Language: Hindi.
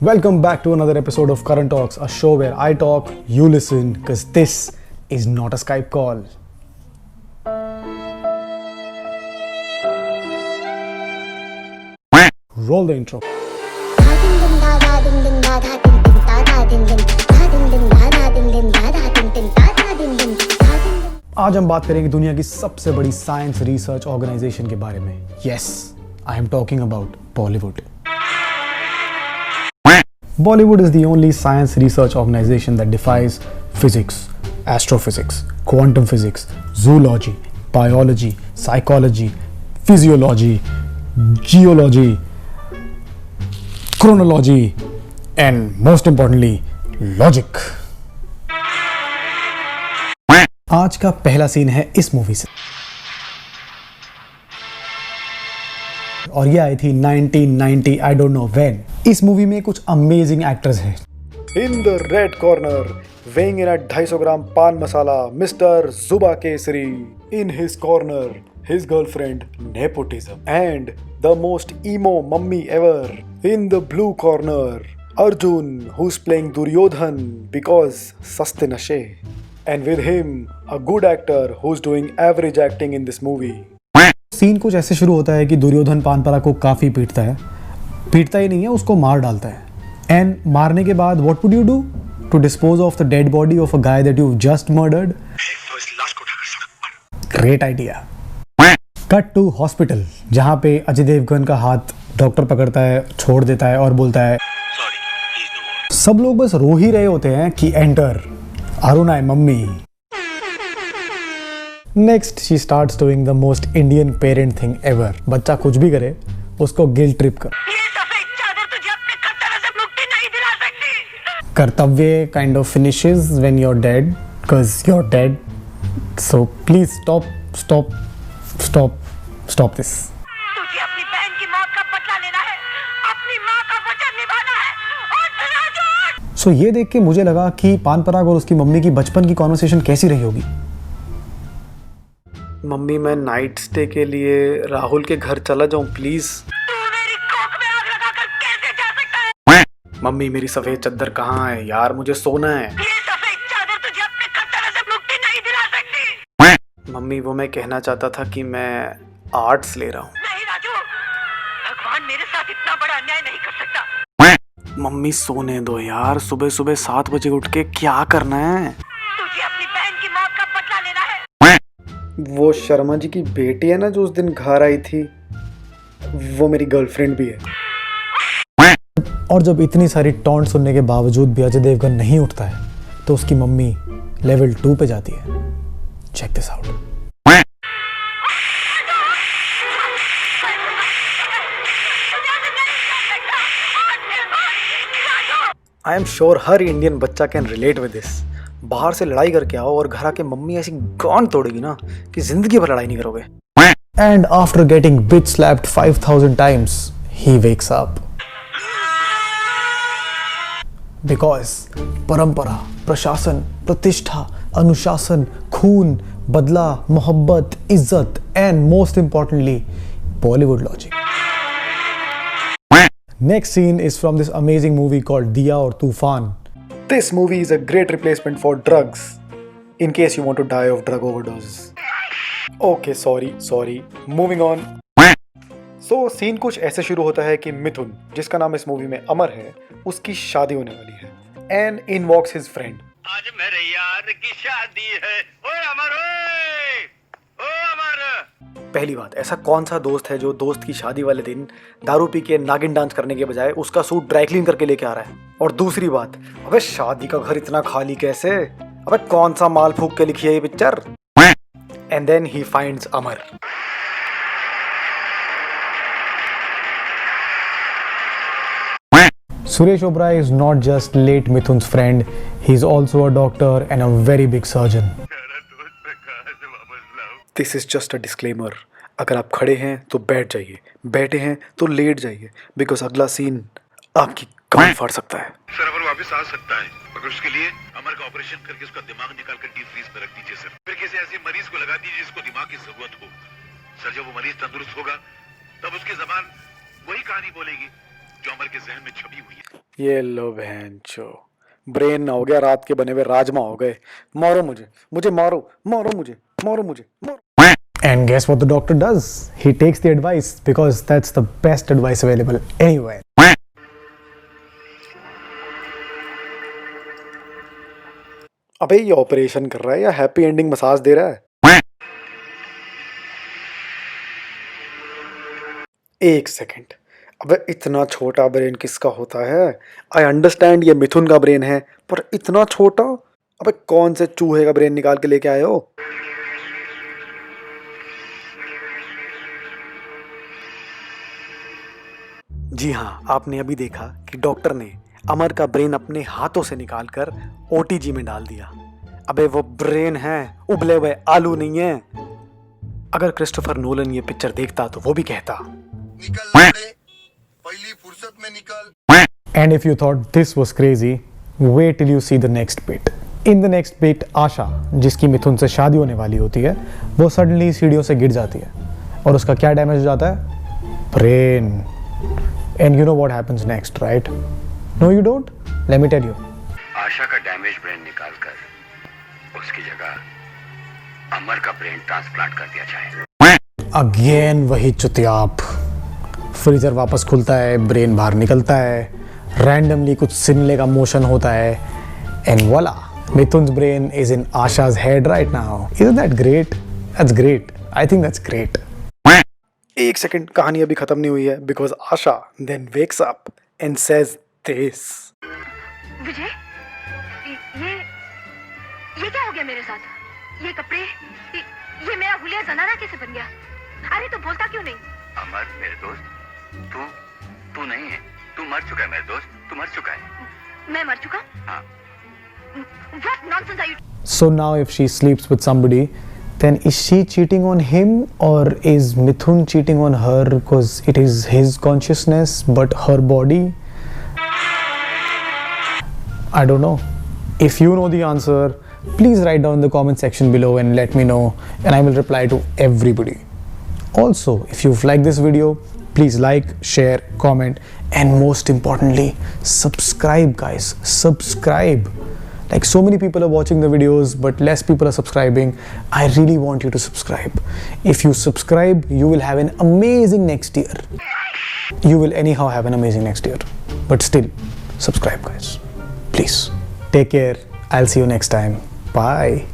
Welcome back to another episode of Current Talks, a show where I talk, you listen, because this is not a Skype call. Roll the intro. आज हम बात करेंगे दुनिया की सबसे बड़ी साइंस रिसर्च ऑर्गेनाइजेशन के बारे में. Yes, I am talking about Bollywood. Bollywood is the only science research organization that defies physics, astrophysics, quantum physics, zoology, biology, psychology, physiology, geology, chronology, and most importantly, logic. आज का पहला सीन है इस मूवी से और ये आई थी 1990, आई डोंट नो व्हेन. इस मूवी में कुछ अमेजिंग एक्टर्स हैं. In the red corner, weighing in at 250 ग्राम पान मसाला, मिस्टर जुबा Kesari. In his corner, his girlfriend nepotism, and the most emo mummy ever. In the blue corner, Arjun, who's playing Duryodhan because saste nashe. And with him, a good actor who's doing average acting in this movie. Scene कुछ ऐसे शुरू होता है कि दुर्योधन पानपरा को काफी पीटता है. पीटता ही नहीं है, उसको मार डालता है. एंड मारने के बाद what would you do to dispose of the dead body of a guy that you just murdered? Great idea. Cut to hospital जहां पे अजय देवगन का हाथ डॉक्टर पकड़ता है, छोड़ देता है और बोलता है सब लोग बस रो ही रहे होते हैं कि enter Aruna mummy. Next she starts doing the most Indian parent thing ever. बच्चा कुछ भी करे उसको गिल्ट ट्रिप कर. कर्तव्य kind of finishes when you are dead because you are dead. So please stop this. तुझे अपनी बहन की मौत का बदला लेना है, अपनी माँ का वचन निभाना है और धनाधन. सो ये देख के मुझे लगा कि पान पराग और उसकी मम्मी की बचपन की कॉन्वर्सेशन कैसी रही होगी. मम्मी, मैं नाइट स्टे के लिए राहुल के घर चला जाऊं प्लीज. तू मेरी कोख में आग लगाकर कैसे जा सकता है? मम्मी, मेरी सफेद चादर कहाँ है यार, मुझे सोना है. ये सफेद चादर तुझे अपने खतरे से मुक्ति नहीं दिला सकती. मम्मी, वो मैं कहना चाहता था कि मैं आर्ट्स ले रहा हूँ. नहीं राजू, भगवान मेरे साथ इतना बड़ा अन्याय नहीं कर सकता. मम्मी सोने दो यार, सुबह सुबह 7 बजे उठ के क्या करना है. तुझे अपनी बहन की मौत का बदला लेना है. वो शर्मा जी की बेटी है ना जो उस दिन घर आई थी, वो मेरी गर्लफ्रेंड भी है. और जब इतनी सारी टॉन्ट सुनने के बावजूद भी अजय देवगन नहीं उठता है तो उसकी मम्मी लेवल 2 पे जाती है. Check this out. I am sure हर इंडियन बच्चा कैन रिलेट विद दिस. बाहर से लड़ाई करके आओ और घर आके मम्मी ऐसी गांड तोड़ेगी ना कि जिंदगी भर लड़ाई नहीं करोगे. And after getting bitch slapped 5,000 times, he wakes up. Because परंपरा, प्रशासन, प्रतिष्ठा, अनुशासन, खून, बदला, मोहब्बत, इज्जत, and most importantly, Bollywood logic. Next scene is from this amazing movie called Diya or Tufan. This movie is a great replacement for drugs in case you want to die of drug overdose. Okay, sorry. Moving on. So scene कुछ ऐसे शुरू होता है कि मिथुन, जिसका नाम इस मूवी में अमर है, उसकी शादी होने वाली है. And in walks his friend. आज मेरे यार की शादी है. ओए अमर, ओ अमर. पहली बात, ऐसा कौन सा दोस्त है जो दोस्त की शादी वाले दिन दारू पी के नागिन डांस करने के बजाय उसका सूट ड्राई क्लीन करके लेके आ रहा है. और दूसरी बात, अबे शादी का घर इतना खाली कैसे? अबे कौन सा माल फूक के लिखी है ये picture? And then he finds Amar. Suresh Oberoi is not just late Mithun's friend, he is also a doctor and a very big surgeon. This is just a disclaimer. अगर आप खड़े हैं तो बैठ जाइए, बैठे हैं तो लेट जाइए, बिकॉज अगला सीन आपकी कान फाड़ सकता है. सर अमर वापस आ सकता है, मगर उसके लिए अमर का ऑपरेशन करके उसका दिमाग निकाल कर डीप फ्रीज में रख दीजिए सर. फिर किसी ऐसे मरीज को लगा दीजिए जिसको दिमाग की जरूरत हो. सर जब वो मरीज तंदुरुस्त होगा तब उसकी जबान वही कहानी बोलेगी जो अमर के जहन में छपी हुई है। ये लो बहन चो, ब्रेन हो गया रात के बने हुए राजमा हो गए। मारो मुझे, मुझे मारो, मारो मुझे, मारो मुझे, मारो। And guess what the doctor does? He takes the advice because that's the best advice available anywhere. अबे ये ऑपरेशन कर रहा है या हैप्पी एंडिंग मसाज दे रहा है? एक सेकंड, अबे इतना छोटा ब्रेन किसका होता है? आई अंडरस्टैंड ये मिथुन का ब्रेन है, पर इतना छोटा? अबे कौन से चूहे का ब्रेन निकाल के लेके आए हो? जी हाँ, आपने अभी देखा कि डॉक्टर ने अमर का ब्रेन अपने हाथों से निकालकर ओटीजी में डाल दिया। अबे वो ब्रेन है, उबले हुए आलू नहीं है। अगर क्रिस्टोफर नोलन ये पिक्चर देखता तो वो भी कहता, निकल लौड़े, पहली फुर्सत में निकल। And if you thought this was crazy, wait till you see the next bit. In the next bit, आशा, जिसकी मिथुन से शादी होने वाली होती है, वो सडनली सीढ़ियों से गिर जाती है और उसका क्या डैमेज हो जाता है? Brain. And you know what happens next, right? No, you don't? Let me tell you. आशा का डैमेज ब्रेन निकालकर उसकी जगह अमर का ब्रेन ट्रांसप्लांट कर दिया जाए। अगेन वही चुतियाप। फ्रीजर वापस खुलता है, ब्रेन बाहर निकलता है, रैंडमली कुछ सिनले का मोशन होता है, and voila, Mithun's brain is in Asha's head right now. Isn't that great? That's great. I think that's great. एक सेकंड, कहानी अभी खत्म नहीं हुई है, because Asha then wakes up and says this. Vijay, ये क्या हो गया मेरे साथ? ये कपड़े, ये मेरा हुलिया जनाना कैसे बन गया? अरे तू बोलता क्यों नहीं? अमर मेरे दोस्त, तू नहीं है, तू मर चुका है मेरे दोस्त, तू मर चुका है। मैं मर चुका? हाँ। What nonsense are you? So now if she sleeps with somebody, then is she cheating on him or is Mithun cheating on her because it is his consciousness but her body? I don't know. If you know the answer, please write down in the comment section below and let me know, and I will reply to everybody. Also, if you've liked this video, please like, share, comment, and most importantly, subscribe guys, subscribe. Like so many people are watching the videos but less people are subscribing. I really want you to subscribe. If you subscribe, you will have an amazing next year. You will anyhow have an amazing next year. But still, subscribe guys. Please. Take care. I'll see you next time. Bye.